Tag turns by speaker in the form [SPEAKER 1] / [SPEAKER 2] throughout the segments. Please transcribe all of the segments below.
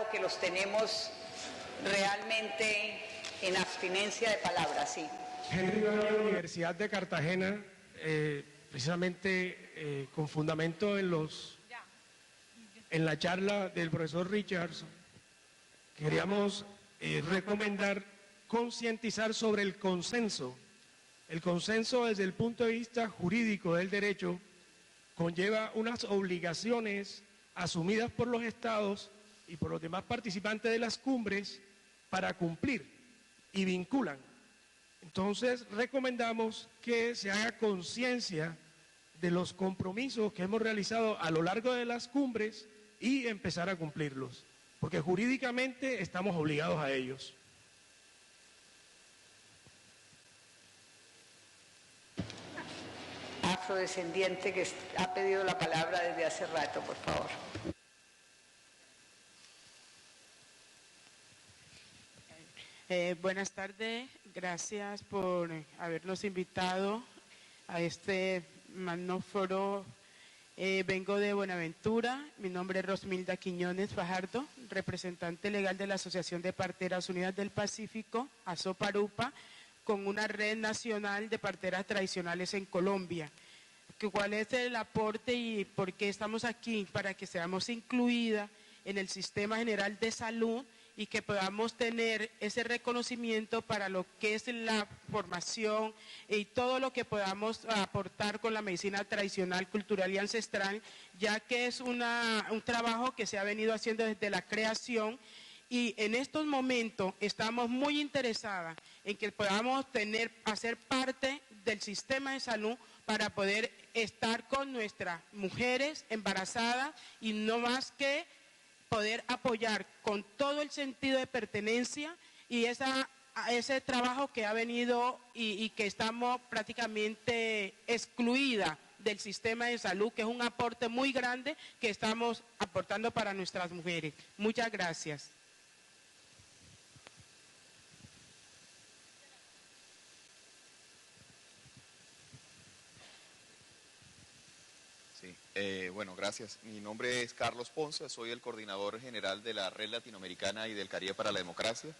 [SPEAKER 1] que los tenemos realmente en abstinencia de palabras, sí.
[SPEAKER 2] Henry va a la Universidad de Cartagena, precisamente con fundamento en la charla del profesor Richardson. Queríamos recomendar concientizar sobre el consenso. El consenso desde el punto de vista jurídico del derecho conlleva unas obligaciones asumidas por los estados y por los demás participantes de las cumbres para cumplir y vinculan. Entonces recomendamos que se haga conciencia de los compromisos que hemos realizado a lo largo de las cumbres y empezar a cumplirlos, porque jurídicamente estamos obligados a ellos.
[SPEAKER 1] Afrodescendiente que ha pedido la palabra desde hace rato, por favor.
[SPEAKER 3] Buenas tardes, gracias por habernos invitado a este magno foro. Vengo de Buenaventura, mi nombre es Rosmilda Quiñones Fajardo, representante legal de la Asociación de Parteras Unidas del Pacífico, ASOPARUPA, con una red nacional de parteras tradicionales en Colombia. ¿Cuál es el aporte y por qué estamos aquí? Para que seamos incluidas en el Sistema General de Salud y que podamos tener ese reconocimiento para lo que es la formación y todo lo que podamos aportar con la medicina tradicional, cultural y ancestral, ya que es un trabajo que se ha venido haciendo desde la creación. Y en estos momentos estamos muy interesadas en que podamos hacer parte del sistema de salud para poder estar con nuestras mujeres embarazadas y no más que poder apoyar con todo el sentido de pertenencia y ese trabajo que ha venido y que estamos prácticamente excluidas del sistema de salud, que es un aporte muy grande que estamos aportando para nuestras mujeres. Muchas gracias.
[SPEAKER 4] Sí, bueno, gracias. Mi nombre es Carlos Ponce, soy el coordinador general de la Red Latinoamericana y del Caribe para la Democracia,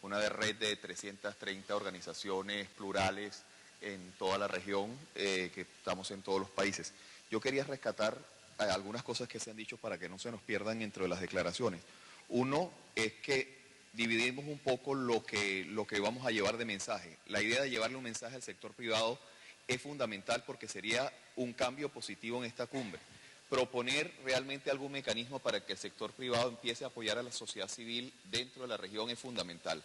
[SPEAKER 4] una red de 330 organizaciones plurales en toda la región, que estamos en todos los países. Yo quería rescatar algunas cosas que se han dicho para que no se nos pierdan entre las declaraciones. Uno es que dividimos un poco lo que vamos a llevar de mensaje. La idea de llevarle un mensaje al sector privado es fundamental porque sería un cambio positivo en esta cumbre. Proponer realmente algún mecanismo para que el sector privado empiece a apoyar a la sociedad civil dentro de la región es fundamental.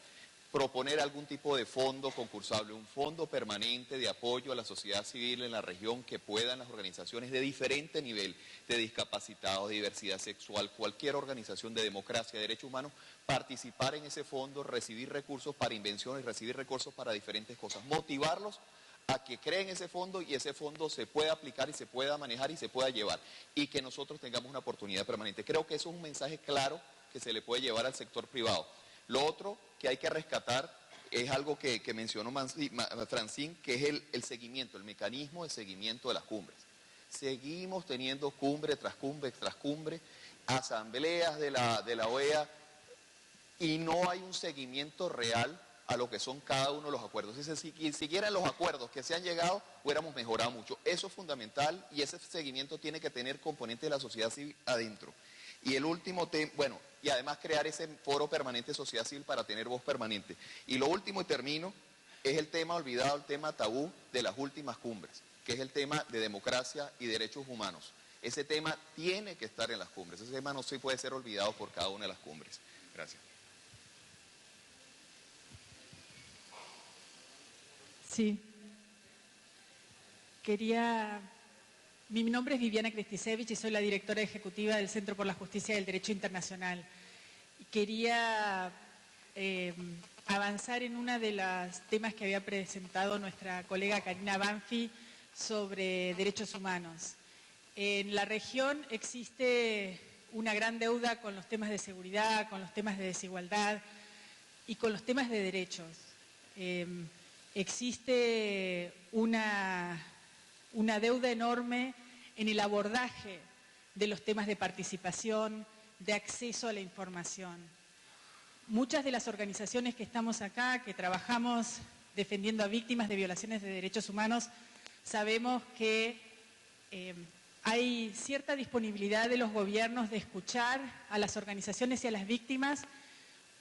[SPEAKER 4] Proponer algún tipo de fondo concursable, un fondo permanente de apoyo a la sociedad civil en la región que puedan las organizaciones de diferente nivel, de discapacitados, de diversidad sexual, cualquier organización de democracia, de derechos humanos, participar en ese fondo, recibir recursos para invenciones, recibir recursos para diferentes cosas, motivarlos a que creen ese fondo y ese fondo se pueda aplicar y se pueda manejar y se pueda llevar y que nosotros tengamos una oportunidad permanente. Creo que eso es un mensaje claro que se le puede llevar al sector privado. Lo otro que hay que rescatar es algo que mencionó Francine, que es el seguimiento, el mecanismo de seguimiento de las cumbres. Seguimos teniendo cumbre tras cumbre tras cumbre, asambleas de la OEA y no hay un seguimiento real a lo que son cada uno de los acuerdos. Si siguieran los acuerdos que se han llegado, hubiéramos mejorado mucho. Eso es fundamental y ese seguimiento tiene que tener componentes de la sociedad civil adentro. Y el último tema, bueno, y además crear ese foro permanente de sociedad civil para tener voz permanente. Y lo último y termino, es el tema olvidado, el tema tabú de las últimas cumbres, que es el tema de democracia y derechos humanos. Ese tema tiene que estar en las cumbres, ese tema no se puede ser olvidado por cada una de las cumbres. Gracias.
[SPEAKER 5] Sí. Mi nombre es Viviana Kristisevich y soy la directora ejecutiva del Centro por la Justicia y el Derecho Internacional. Quería avanzar en uno de los temas que había presentado nuestra colega Karina Banfi sobre derechos humanos. En la región existe una gran deuda con los temas de seguridad, con los temas de desigualdad y con los temas de derechos. Existe una deuda enorme en el abordaje de los temas de participación, de acceso a la información. Muchas de las organizaciones que estamos acá, que trabajamos defendiendo a víctimas de violaciones de derechos humanos, sabemos que hay cierta disponibilidad de los gobiernos de escuchar a las organizaciones y a las víctimas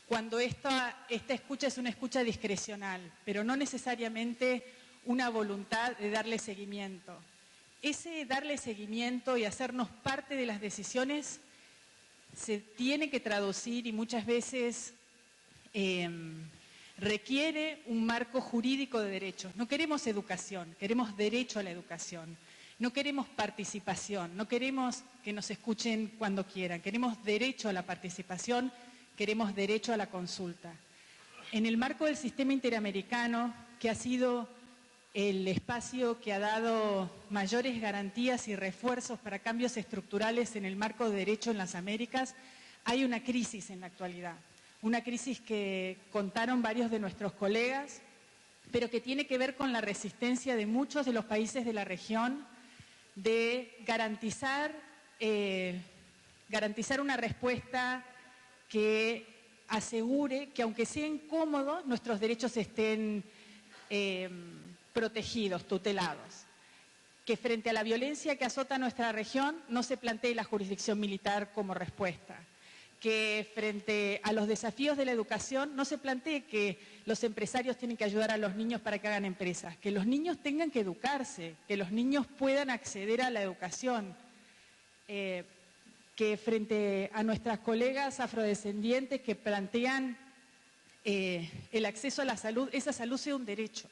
[SPEAKER 5] cuando esta escucha es una escucha discrecional, pero no necesariamente una voluntad de darle seguimiento. Ese darle seguimiento y hacernos parte de las decisiones se tiene que traducir y muchas veces requiere un marco jurídico de derechos. No queremos educación, queremos derecho a la educación. No queremos participación, no queremos que nos escuchen cuando quieran, queremos derecho a la participación, queremos derecho a la consulta. En el marco del sistema interamericano, que ha sido el espacio que ha dado mayores garantías y refuerzos para cambios estructurales en el marco de derecho en las Américas, hay una crisis en la actualidad. Una crisis que contaron varios de nuestros colegas, pero que tiene que ver con la resistencia de muchos de los países de la región de garantizar una respuesta que asegure que, aunque sea incómodo, nuestros derechos estén protegidos, tutelados. Que frente a la violencia que azota nuestra región no se plantee la jurisdicción militar como respuesta. Que frente a los desafíos de la educación no se plantee que los empresarios tienen que ayudar a los niños para que hagan empresas, que los niños tengan que educarse, que los niños puedan acceder a la educación, que frente a nuestras colegas afrodescendientes que plantean el acceso a la salud, esa salud sea un derecho.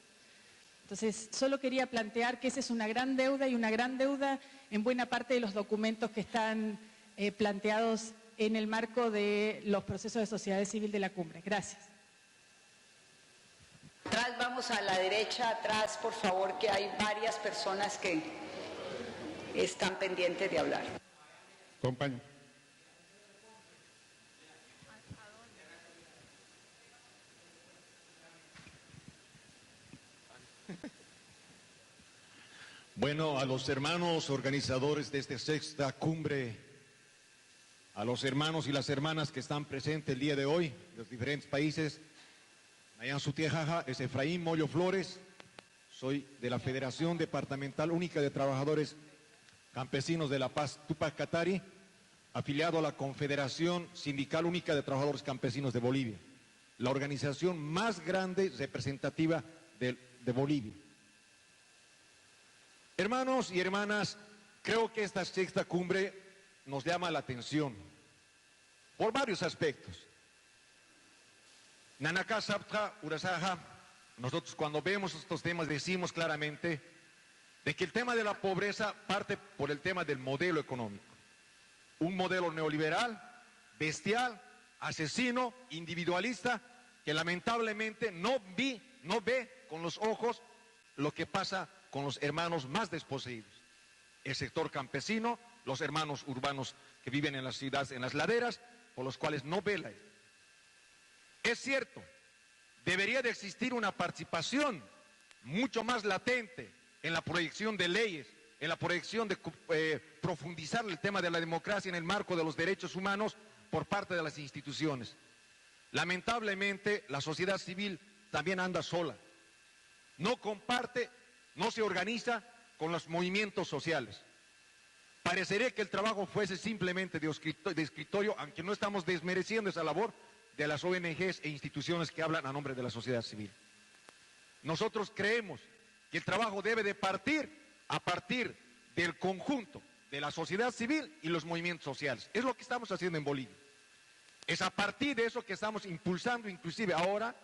[SPEAKER 5] Entonces, solo quería plantear que esa es una gran deuda y una gran deuda en buena parte de los documentos que están planteados en el marco de los procesos de sociedad civil de la cumbre. Gracias.
[SPEAKER 1] Atrás, vamos a la derecha, atrás, por favor, que hay varias personas que están pendientes de hablar.
[SPEAKER 6] Compañero. Bueno, a los hermanos organizadores de esta sexta cumbre, a los hermanos y las hermanas que están presentes el día de hoy, de los diferentes países, Nayan Sutiejaja, es Efraín Mollo Flores, soy de la Federación Departamental Única de Trabajadores Campesinos de La Paz, Tupac Katari, afiliado a la Confederación Sindical Única de Trabajadores Campesinos de Bolivia, la organización más grande representativa de Bolivia. Hermanos y hermanas, creo que esta sexta cumbre nos llama la atención por varios aspectos. Nanaka Saptra Urasaja, nosotros cuando vemos estos temas decimos claramente de que el tema de la pobreza parte por el tema del modelo económico. Un modelo neoliberal, bestial, asesino, individualista, que lamentablemente no ve con los ojos lo que pasa con los hermanos más desposeídos. El sector campesino, los hermanos urbanos que viven en las ciudades, en las laderas, por los cuales no vela. Es cierto, debería de existir una participación mucho más latente en la proyección de leyes, en la proyección de profundizar el tema de la democracia en el marco de los derechos humanos por parte de las instituciones. Lamentablemente, la sociedad civil también anda sola. No comparte, no se organiza con los movimientos sociales. Parecería que el trabajo fuese simplemente de escritorio, aunque no estamos desmereciendo esa labor de las ONGs e instituciones que hablan a nombre de la sociedad civil. Nosotros creemos que el trabajo debe de partir a partir del conjunto de la sociedad civil y los movimientos sociales. Es lo que estamos haciendo en Bolivia. Es a partir de eso que estamos impulsando inclusive ahora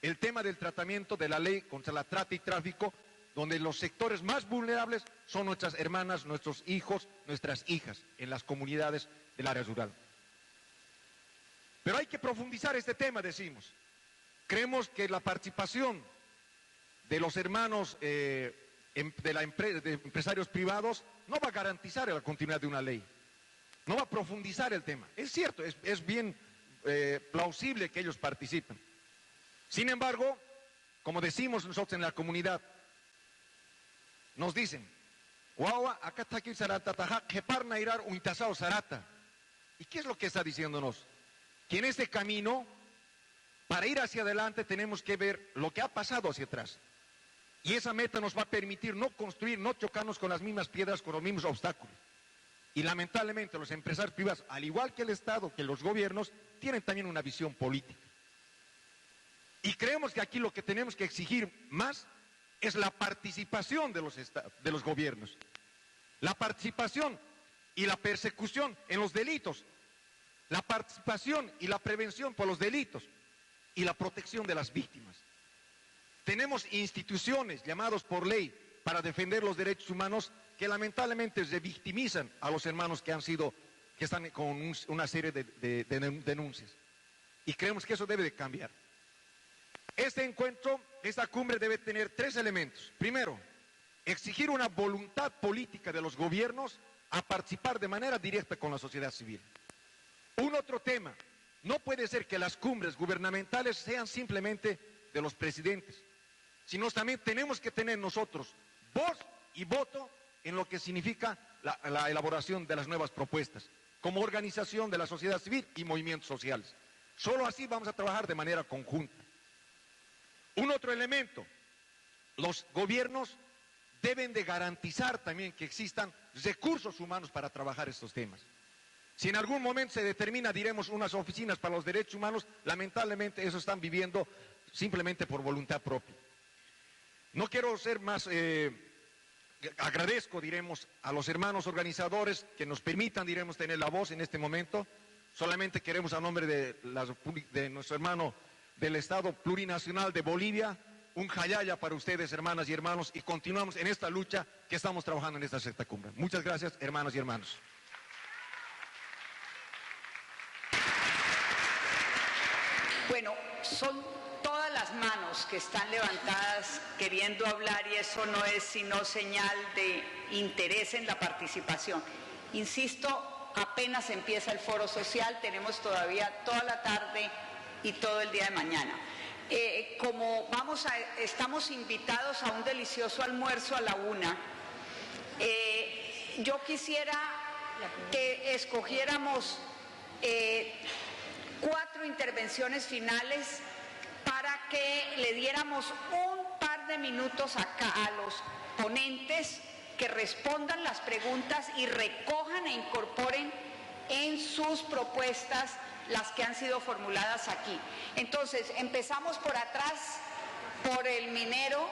[SPEAKER 6] el tema del tratamiento de la ley contra la trata y tráfico, donde los sectores más vulnerables son nuestras hermanas, nuestros hijos, nuestras hijas en las comunidades del área rural. Pero hay que profundizar este tema, decimos. Creemos que la participación de los hermanos de empresarios privados no va a garantizar la continuidad de una ley. No va a profundizar el tema. Es cierto, es bien plausible que ellos participen. Sin embargo, como decimos nosotros en la comunidad, nos dicen, Guagua, acá está aquí Sarata, Tajá, Jeparna Irar, Untasao Sarata. ¿Y qué es lo que está diciéndonos? Que en este camino, para ir hacia adelante, tenemos que ver lo que ha pasado hacia atrás. Y esa meta nos va a permitir no construir, no chocarnos con las mismas piedras, con los mismos obstáculos. Y lamentablemente los empresarios privados, al igual que el Estado, que los gobiernos, tienen también una visión política. Y creemos que aquí lo que tenemos que exigir más es la participación de los gobiernos. La participación y la persecución en los delitos. La participación y la prevención por los delitos. Y la protección de las víctimas. Tenemos instituciones llamadas por ley para defender los derechos humanos que lamentablemente revictimizan a los hermanos que están con una serie de denuncias. Y creemos que eso debe de cambiar. Este encuentro, esta cumbre debe tener 3 elementos. Primero, exigir una voluntad política de los gobiernos a participar de manera directa con la sociedad civil. Un otro tema, no puede ser que las cumbres gubernamentales sean simplemente de los presidentes, sino también tenemos que tener nosotros voz y voto en lo que significa la elaboración de las nuevas propuestas, como organización de la sociedad civil y movimientos sociales. Solo así vamos a trabajar de manera conjunta. Un otro elemento, los gobiernos deben de garantizar también que existan recursos humanos para trabajar estos temas. Si en algún momento se determina, diremos, unas oficinas para los derechos humanos, lamentablemente eso están viviendo simplemente por voluntad propia. No quiero ser más, agradezco, diremos, a los hermanos organizadores que nos permitan, diremos, tener la voz en este momento. Solamente queremos, a nombre de nuestro hermano del Estado Plurinacional de Bolivia, un jayaya para ustedes, hermanas y hermanos, y continuamos en esta lucha que estamos trabajando en esta sexta cumbre. Muchas gracias, hermanas y hermanos.
[SPEAKER 1] Bueno, son todas las manos que están levantadas queriendo hablar y eso no es sino señal de interés en la participación. Insisto, apenas empieza el foro social, tenemos todavía toda la tarde y todo el día de mañana. Estamos invitados a un delicioso almuerzo a la 1:00. Yo quisiera que escogiéramos 4 intervenciones finales para que le diéramos un par de minutos acá a los ponentes que respondan las preguntas y recojan e incorporen en sus propuestas las que han sido formuladas aquí. Entonces, empezamos por atrás, por el minero.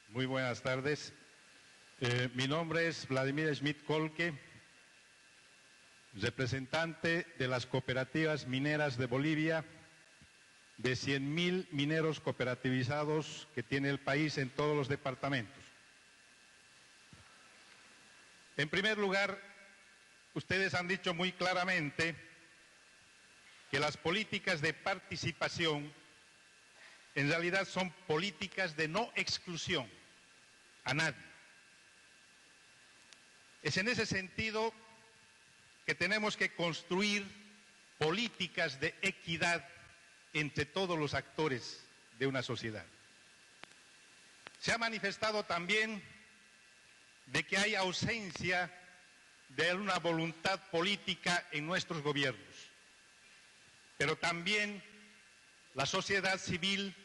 [SPEAKER 7] Muy buenas tardes. Mi nombre es Vladimir Schmidt-Kolke, representante de las cooperativas mineras de Bolivia, de 100.000 mineros cooperativizados que tiene el país en todos los departamentos. En primer lugar, ustedes han dicho muy claramente que las políticas de participación en realidad son políticas de no exclusión a nadie. Es en ese sentido que tenemos que construir políticas de equidad entre todos los actores de una sociedad. Se ha manifestado también de que hay ausencia de una voluntad política en nuestros gobiernos, pero también la sociedad civil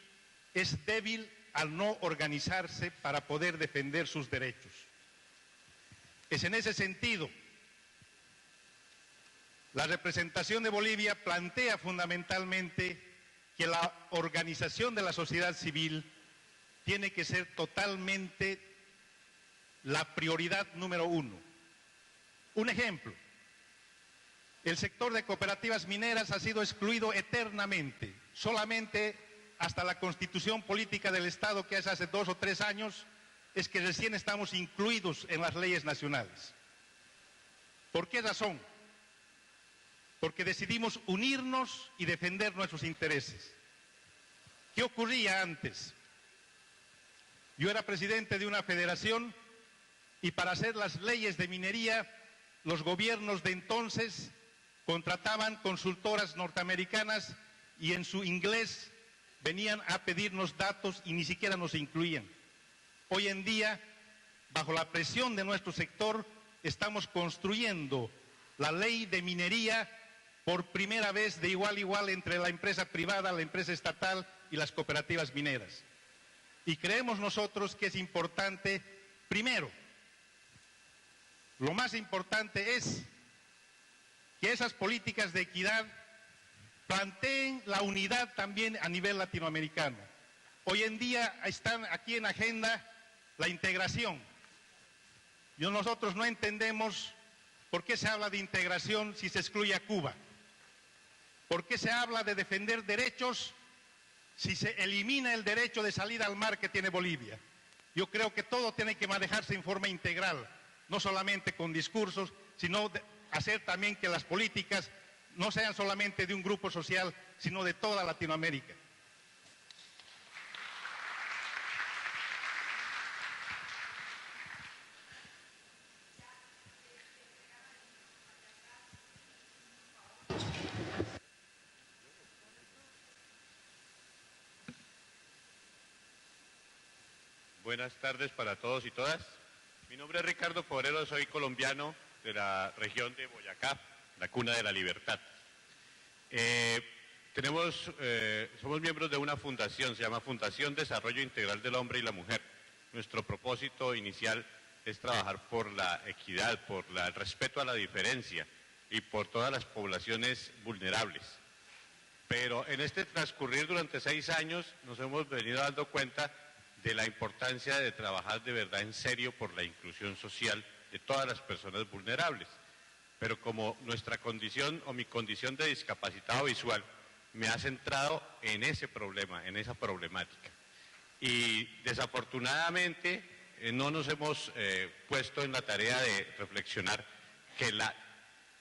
[SPEAKER 7] es débil al no organizarse para poder defender sus derechos. Es en ese sentido, la representación de Bolivia plantea fundamentalmente que la organización de la sociedad civil tiene que ser totalmente la prioridad número 1. Un ejemplo, el sector de cooperativas mineras ha sido excluido eternamente, solamente hasta la constitución política del Estado, que es hace 2 o 3 años, es que recién estamos incluidos en las leyes nacionales. ¿Por qué razón? Porque decidimos unirnos y defender nuestros intereses. ¿Qué ocurría antes? Yo era presidente de una federación y para hacer las leyes de minería, los gobiernos de entonces contrataban consultoras norteamericanas y en su inglés venían a pedirnos datos y ni siquiera nos incluían. Hoy en día bajo la presión de nuestro sector, estamos construyendo la ley de minería por primera vez de igual a igual entre la empresa privada, la empresa estatal y las cooperativas mineras. Y creemos nosotros que es importante, primero, lo más importante es que esas políticas de equidad planteen la unidad también a nivel latinoamericano. Hoy en día están aquí en agenda la integración. Nosotros no entendemos por qué se habla de integración si se excluye a Cuba. ¿Por qué se habla de defender derechos si se elimina el derecho de salida al mar que tiene Bolivia? Yo creo que todo tiene que manejarse en forma integral, no solamente con discursos, sino hacer también que las políticas no sean solamente de un grupo social, sino de toda Latinoamérica.
[SPEAKER 8] Buenas tardes para todos y todas. Mi nombre es Ricardo Forero, soy colombiano de la región de Boyacá, la cuna de la libertad. Somos miembros de una fundación, se llama Fundación Desarrollo Integral del Hombre y la Mujer. Nuestro propósito inicial es trabajar por la equidad, por el respeto a la diferencia y por todas las poblaciones vulnerables. Pero en este transcurrir durante 6 años nos hemos venido dando cuenta de la importancia de trabajar de verdad en serio por la inclusión social de todas las personas vulnerables. Pero como nuestra condición o mi condición de discapacitado visual me ha centrado en ese problema, en esa problemática. Y desafortunadamente no nos hemos puesto en la tarea de reflexionar que la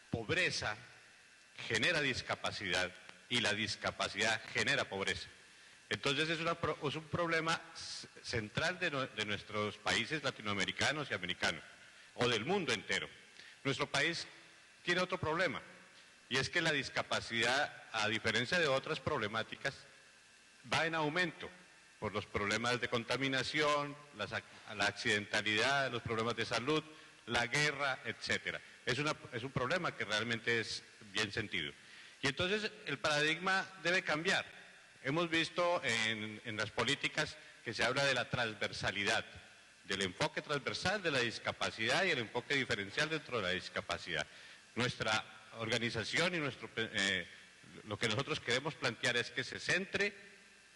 [SPEAKER 8] pobreza genera discapacidad y la discapacidad genera pobreza. Entonces es un problema central de nuestros países latinoamericanos y americanos, o del mundo entero. Nuestro país tiene otro problema, y es que la discapacidad, a diferencia de otras problemáticas, va en aumento por los problemas de contaminación, la accidentalidad, los problemas de salud, la guerra, etcétera. Es un problema que realmente es bien sentido. Y entonces el paradigma debe cambiar. Hemos visto en las políticas que se habla de la transversalidad, del enfoque transversal de la discapacidad y el enfoque diferencial dentro de la discapacidad. Nuestra organización y lo que nosotros queremos plantear es que se centre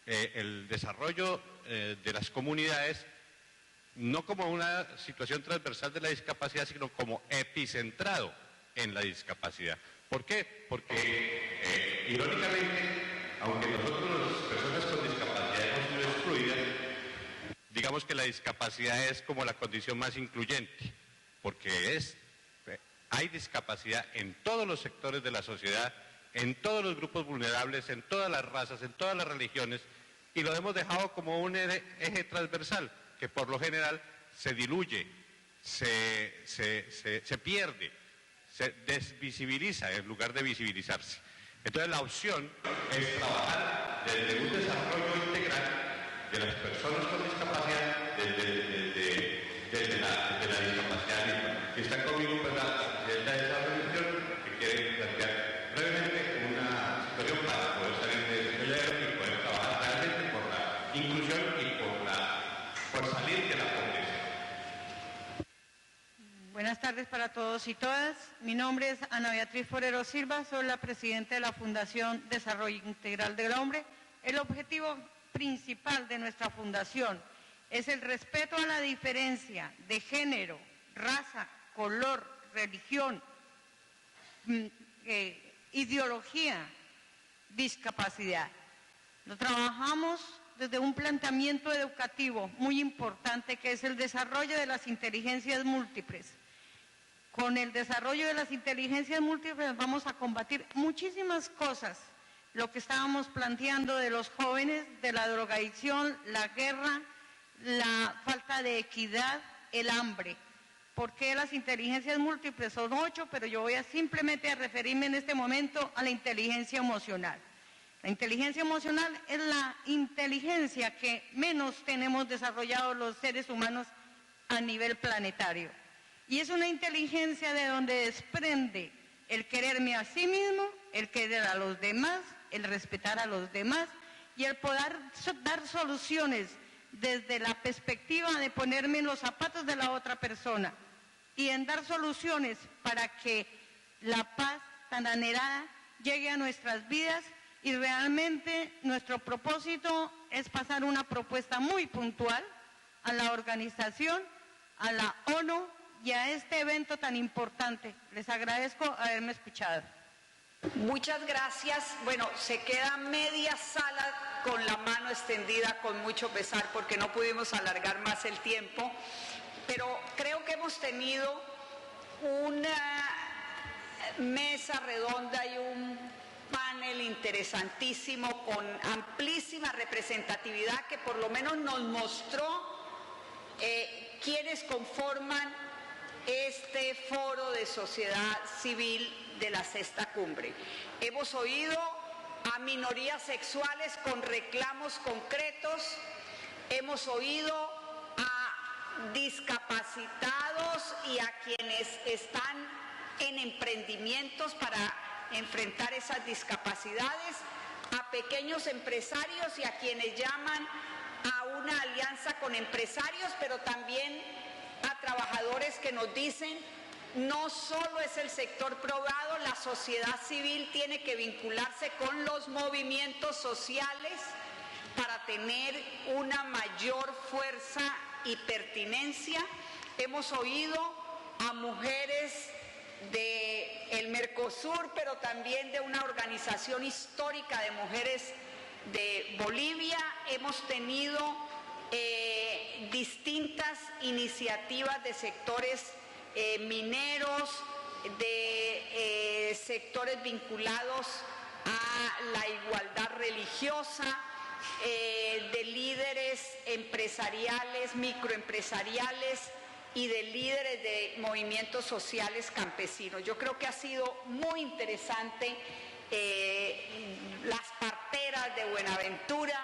[SPEAKER 8] el desarrollo de las comunidades no como una situación transversal de la discapacidad, sino como epicentrado en la discapacidad. ¿Por qué? Porque, irónicamente, aunque nosotros las personas con discapacidad hemos sido excluidas, digamos que la discapacidad es como la condición más incluyente, porque hay discapacidad en todos los sectores de la sociedad, en todos los grupos vulnerables, en todas las razas, en todas las religiones, y lo hemos dejado como un eje transversal, que por lo general se diluye, se pierde, se desvisibiliza en lugar de visibilizarse. Entonces la opción es trabajar desde un desarrollo integral de las personas con discapacidad, desde la discapacidad misma. Si está conmigo, pues la presidenta de esa organización que quiere plantear brevemente una situación para poder salir de ese hoyero y poder trabajar realmente por la inclusión y por salir de la pobreza.
[SPEAKER 9] Buenas tardes para todos y todas. Mi nombre es Ana Beatriz Forero Silva, soy la presidenta de la Fundación Desarrollo Integral del Hombre. El objetivo principal de nuestra fundación es el respeto a la diferencia de género, raza, color, religión, ideología, discapacidad. Lo trabajamos desde un planteamiento educativo muy importante, que es el desarrollo de las inteligencias múltiples. Con el desarrollo de las inteligencias múltiples vamos a combatir muchísimas cosas. Lo que estábamos planteando de los jóvenes, de la drogadicción, la guerra, la falta de equidad, el hambre. ¿Por qué las inteligencias múltiples? Son 8, pero yo voy simplemente a referirme en este momento a la inteligencia emocional. La inteligencia emocional es la inteligencia que menos tenemos desarrollado los seres humanos a nivel planetario. Y es una inteligencia de donde desprende el quererme a sí mismo, el querer a los demás, el respetar a los demás y el poder dar soluciones desde la perspectiva de ponerme en los zapatos de la otra persona y en dar soluciones para que la paz tan anhelada llegue a nuestras vidas. Y realmente nuestro propósito es pasar una propuesta muy puntual a la organización, a la ONU y a este evento tan importante. Les agradezco haberme escuchado.
[SPEAKER 1] Muchas gracias. Bueno, se queda media sala con la mano extendida con mucho pesar porque no pudimos alargar más el tiempo, pero creo que hemos tenido una mesa redonda y un panel interesantísimo con amplísima representatividad que por lo menos nos mostró quienes conforman este foro de sociedad civil de la Sexta Cumbre. Hemos oído a minorías sexuales con reclamos concretos, hemos oído a discapacitados y a quienes están en emprendimientos para enfrentar esas discapacidades, a pequeños empresarios y a quienes llaman a una alianza con empresarios, pero también a trabajadores que nos dicen no solo es el sector privado, la sociedad civil tiene que vincularse con los movimientos sociales para tener una mayor fuerza y pertinencia. Hemos oído a mujeres del Mercosur, pero también de una organización histórica de mujeres de Bolivia. Hemos tenido distintas iniciativas de sectores mineros, de sectores vinculados a la igualdad religiosa, de líderes empresariales, microempresariales y de líderes de movimientos sociales campesinos. Yo creo que ha sido muy interesante las parteras de Buenaventura.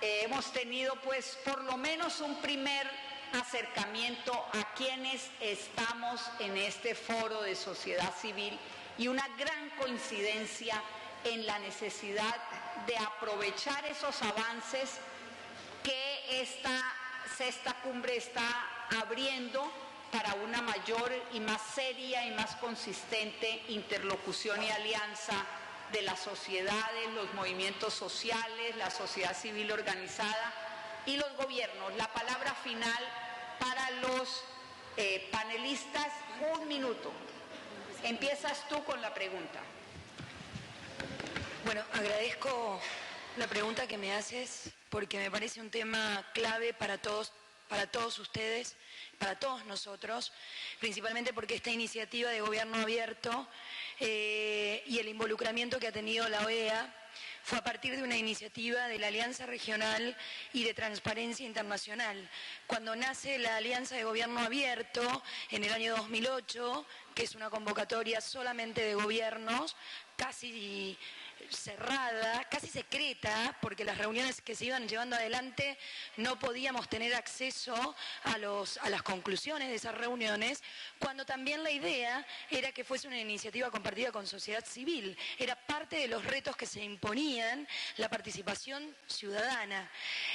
[SPEAKER 1] Hemos tenido pues por lo menos un primer acercamiento a quienes estamos en este foro de sociedad civil y una gran coincidencia en la necesidad de aprovechar esos avances que esta Sexta Cumbre está abriendo para una mayor y más seria y más consistente interlocución y alianza de las sociedades, los movimientos sociales, la sociedad civil organizada y los gobiernos. La palabra final para los panelistas, 1 minuto. Empiezas tú con la pregunta.
[SPEAKER 10] Bueno, agradezco la pregunta que me haces porque me parece un tema clave para todos ustedes, para todos nosotros, principalmente porque esta iniciativa de gobierno abierto y el involucramiento que ha tenido la OEA fue a partir de una iniciativa de la Alianza Regional y de Transparencia Internacional. Cuando nace la Alianza de Gobierno Abierto en el año 2008, que es una convocatoria solamente de gobiernos, casi cerrada, casi secreta, porque las reuniones que se iban llevando adelante no podíamos tener acceso a las conclusiones de esas reuniones, cuando también la idea era que fuese una iniciativa compartida con sociedad civil. Era parte de los retos que se imponían la participación ciudadana.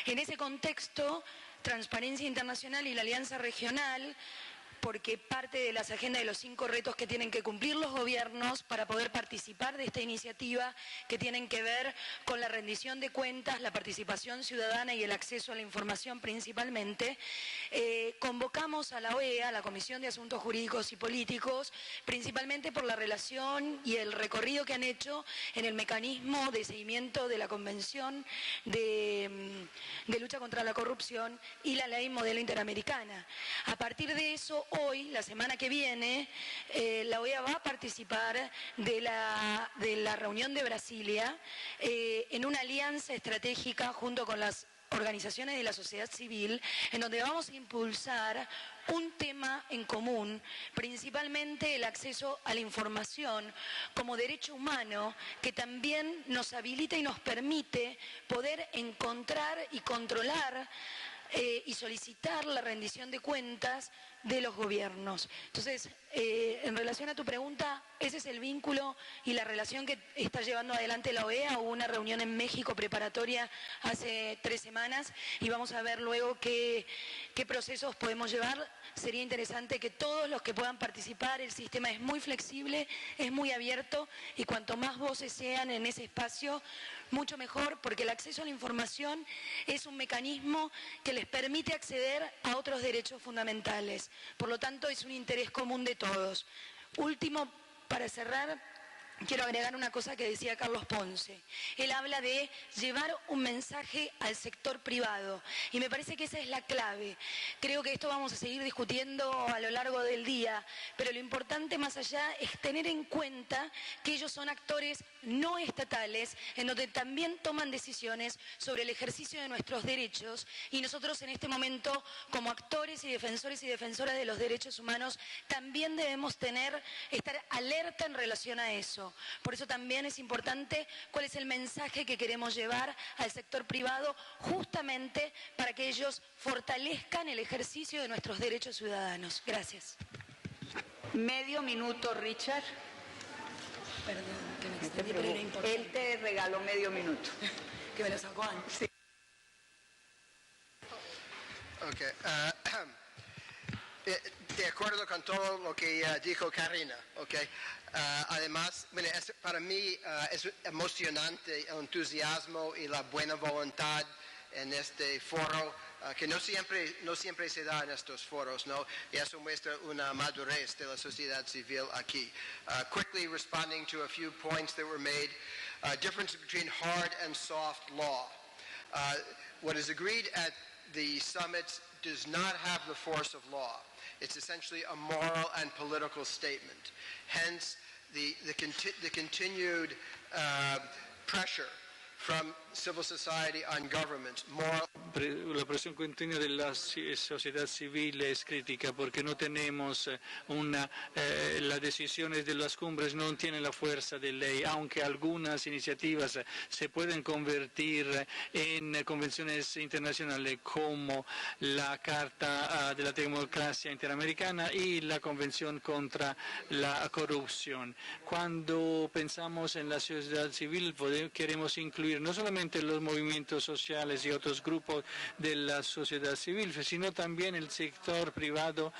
[SPEAKER 10] En ese contexto, Transparencia Internacional y la Alianza Regional, porque parte de las agendas de los 5 retos que tienen que cumplir los gobiernos para poder participar de esta iniciativa, que tienen que ver con la rendición de cuentas, la participación ciudadana y el acceso a la información principalmente, convocamos a la OEA, la Comisión de Asuntos Jurídicos y Políticos, principalmente por la relación y el recorrido que han hecho en el mecanismo de seguimiento de la Convención de Lucha contra la Corrupción y la Ley Modelo Interamericana. A partir de eso, hoy, la semana que viene, la OEA va a participar de la reunión de Brasilia en una alianza estratégica junto con las organizaciones de la sociedad civil, en donde vamos a impulsar un tema en común, principalmente el acceso a la información como derecho humano, que también nos habilita y nos permite poder encontrar y controlar y solicitar la rendición de cuentas de los gobiernos. Entonces, en relación a tu pregunta, ese es el vínculo y la relación que está llevando adelante la OEA. Hubo una reunión en México preparatoria hace 3 semanas y vamos a ver luego qué procesos podemos llevar. Sería interesante que todos los que puedan participar, el sistema es muy flexible, es muy abierto y cuanto más voces sean en ese espacio, mucho mejor, porque el acceso a la información es un mecanismo que les permite acceder a otros derechos fundamentales. Por lo tanto, es un interés común de todos. Último, para cerrar, quiero agregar una cosa que decía Carlos Ponce. Él habla de llevar un mensaje al sector privado y me parece que esa es la clave. Creo que esto vamos a seguir discutiendo a lo largo del día, pero lo importante más allá es tener en cuenta que ellos son actores no estatales en donde también toman decisiones sobre el ejercicio de nuestros derechos y nosotros en este momento como actores y defensoras de los derechos humanos también debemos estar alerta en relación a eso. Por eso también es importante cuál es el mensaje que queremos llevar al sector privado justamente para que ellos fortalezcan el ejercicio de nuestros derechos ciudadanos. Gracias.
[SPEAKER 1] Medio minuto, Richard.
[SPEAKER 10] Perdón, que me extendí, pero era importante.
[SPEAKER 1] Él te regaló medio minuto.
[SPEAKER 10] Que me lo sacó antes.
[SPEAKER 1] Sí.
[SPEAKER 11] Okay. De acuerdo con todo lo que dijo Karina, okay. Además, para mí es emocionante el entusiasmo y la buena voluntad en este foro, que no siempre se da en estos foros, ¿no? Y eso muestra una madurez de la sociedad civil aquí. Quickly responding to a few points that were made, difference between hard and soft law. What is agreed at the summits does not have the force of law. It's essentially a moral and political statement. Hence, the continued pressure from civil society on government, moral.
[SPEAKER 12] La presión continua de la sociedad civil es crítica porque no tenemos las decisiones de las cumbres no tienen la fuerza de ley, aunque algunas iniciativas se pueden convertir en convenciones internacionales como la Carta de la Democracia Interamericana y la Convención contra la Corrupción. Cuando pensamos en la sociedad civil queremos incluir no solamente los movimientos sociales y otros grupos de la sociedad civil, sino también el sector privado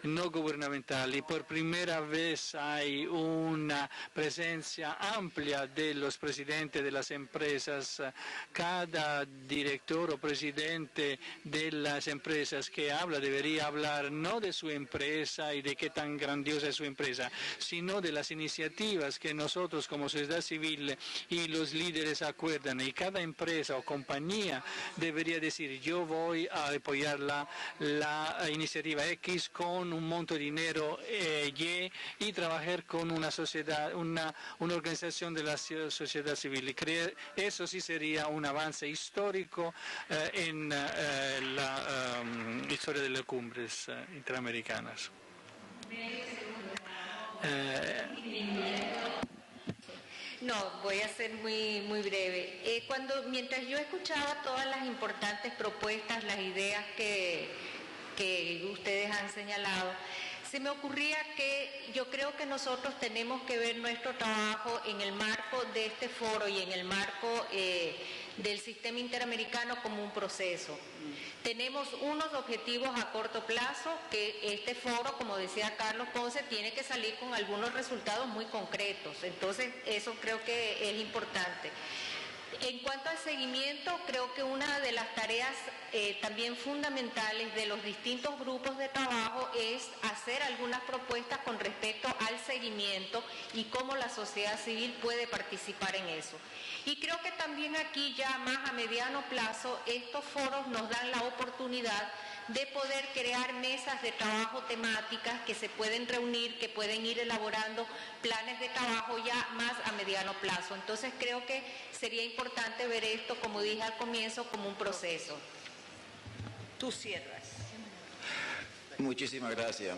[SPEAKER 12] no gubernamental. Y por primera vez hay una presencia amplia de los presidentes de las empresas. Cada director o presidente de las empresas que habla debería hablar no de su empresa y de qué tan grandiosa es su empresa, sino de las iniciativas que nosotros como sociedad civil y los líderes acuerdan. Y cada empresa o compañía debería decir: yo voy a apoyar la iniciativa X con un monto de dinero y trabajar con una sociedad, una organización de la sociedad civil. Y eso sí sería un avance histórico en la historia de las cumbres interamericanas.
[SPEAKER 13] No, voy a ser muy breve. Mientras yo escuchaba todas las importantes propuestas, las ideas que ustedes han señalado, se me ocurría que yo creo que nosotros tenemos que ver nuestro trabajo en el marco de este foro y en el marco del sistema interamericano como un proceso. Tenemos unos objetivos a corto plazo que este foro, como decía Carlos Ponce, tiene que salir con algunos resultados muy concretos. Entonces, eso creo que es importante. En cuanto al seguimiento, creo que una de las tareas también fundamentales de los distintos grupos de trabajo es hacer algunas propuestas con respecto al seguimiento y cómo la sociedad civil puede participar en eso. Y creo que también aquí ya más a mediano plazo estos foros nos dan la oportunidad de poder crear mesas de trabajo temáticas que se pueden reunir, que pueden ir elaborando planes de trabajo ya más a mediano plazo. Entonces creo que sería importante ver esto, como dije al comienzo, como un proceso.
[SPEAKER 1] Tú cierras.
[SPEAKER 14] Muchísimas gracias.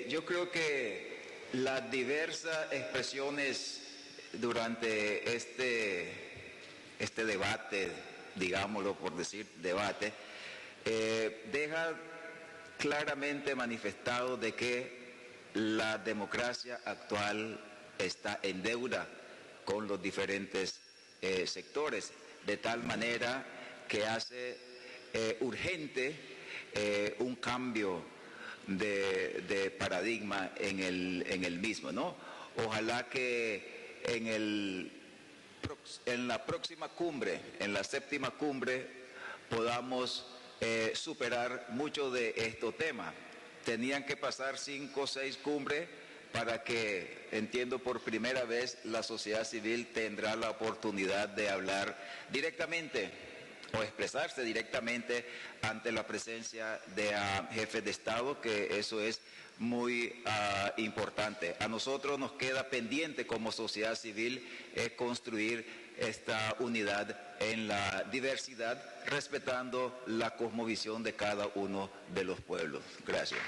[SPEAKER 14] Yo creo que las diversas expresiones durante este debate
[SPEAKER 15] digámoslo por decir, debate, deja claramente manifestado de que la democracia actual está en deuda con los diferentes sectores, de tal manera que hace urgente un cambio de paradigma en el mismo, ¿no? Ojalá que en la próxima cumbre, en la 7ª cumbre, podamos superar muchos de estos temas. Tenían que pasar 5 o 6 cumbres para que, entiendo, por primera vez la sociedad civil tendrá la oportunidad de hablar directamente o expresarse directamente ante la presencia de jefes de Estado, que eso es muy importante. A nosotros nos queda pendiente como sociedad civil construir esta unidad en la diversidad, respetando la cosmovisión de cada uno de los pueblos. Gracias.